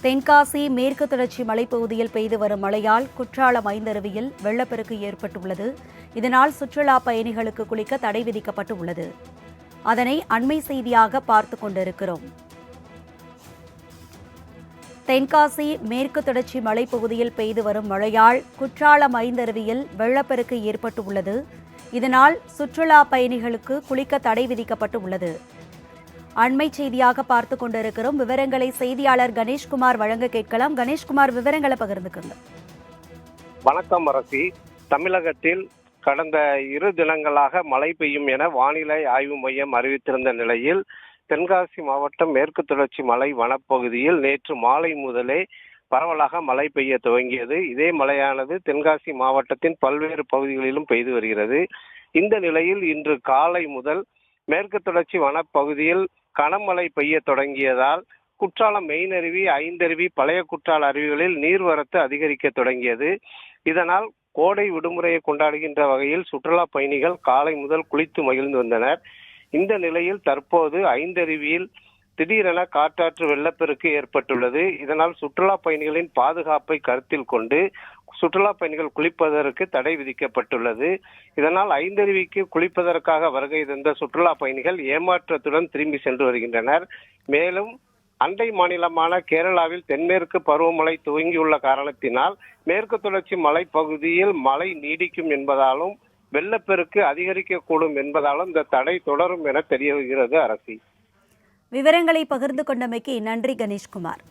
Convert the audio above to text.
தென்காசி மேற்கு தொடர்ச்சி மலைப்பகுதியில் பெய்து வரும் மழையால் குற்றாலம் ஐந்தருவியில் வெள்ளப்பெருக்கு ஏற்பட்டுள்ளது. இதனால் சுற்றுலா பயணிகளுக்கு குளிக்க தடை விதிக்கப்பட்டு உள்ளது. அதனை அண்மை செய்தியாக பார்த்துக் கொண்டிருக்கிறோம். தென்காசி மேற்கு தொடர்ச்சி மலைப்பகுதியில் பெய்து வரும் மழையால் குற்றாலம் ஐந்தருவியில் வெள்ளப்பெருக்கு ஏற்பட்டுள்ளது. இதனால் சுற்றுலா பயணிகளுக்கு குளிக்க தடை விதிக்கப்பட்டு உள்ளது. அண்மை செய்தியாக பார்த்துக் கொண்டிருக்கிறோம். விவரங்களை செய்தியாளர் கணேஷ்குமார் வழங்க கேட்கலாம். கணேஷ்குமார், விவரங்களை பகிர்ந்துக்குங்க. வணக்கம் அரசி. தமிழகத்தில் கடந்த 2 தினங்களாக மழை பெய்யும் என வானிலை ஆய்வு மையம் அறிவித்திருந்த நிலையில் தென்காசி மாவட்டம் மேற்கு தொடர்ச்சி மலை வனப்பகுதியில் நேற்று மாலை முதலே பரவலாக மழை பெய்ய துவங்கியது. இதே மழையானது தென்காசி மாவட்டத்தின் பல்வேறு பகுதிகளிலும் பெய்து வருகிறது. இந்த நிலையில் இன்று காலை முதல் மேற்கு தொடர்ச்சி வனப்பகுதியில் கனமழை பெய்ய தொடங்கியதால் குற்றாலம் மெயின் அருவி, ஐந்தருவி, பழைய குற்றால அருவிகளில் நீர்வரத்து அதிகரிக்க தொடங்கியது. இதனால் கோடை விடுமுறையை கொண்டாடுகின்ற வகையில் சுற்றுலா பயணிகள் காலை முதல் குளித்து மகிழ்ந்து வந்தனர். இந்த நிலையில் தற்போது ஐந்தருவியில் திடீரென காற்றாற்று வெள்ளப்பெருக்கு ஏற்பட்டுள்ளது. இதனால் சுற்றுலா பயணிகளின் பாதுகாப்பை கருத்தில் கொண்டு சுற்றுலா பயணிகள் குளிப்பதற்கு தடை விதிக்கப்பட்டுள்ளது. இதனால் ஐந்தருவிக்கு குளிப்பதற்காக வருகை தந்த சுற்றுலா பயணிகள் ஏமாற்றத்துடன் திரும்பி சென்று வருகின்றனர். மேலும் அண்டை மாநிலமான கேரளாவில் தென்மேற்கு பருவமழை துவங்கியுள்ள காரணத்தினால் மேற்கு தொடர்ச்சி மலைப்பகுதியில் மழை நீடிக்கும் என்பதாலும் வெள்ளப்பெருக்கு அதிகரிக்கக்கூடும் என்பதாலும் இந்த தடை தொடரும் என தெரிய வருகிறது அரசி. விவரங்களை பகிர்ந்து கொண்டமைக்கு நன்றி கணேஷ்குமார்.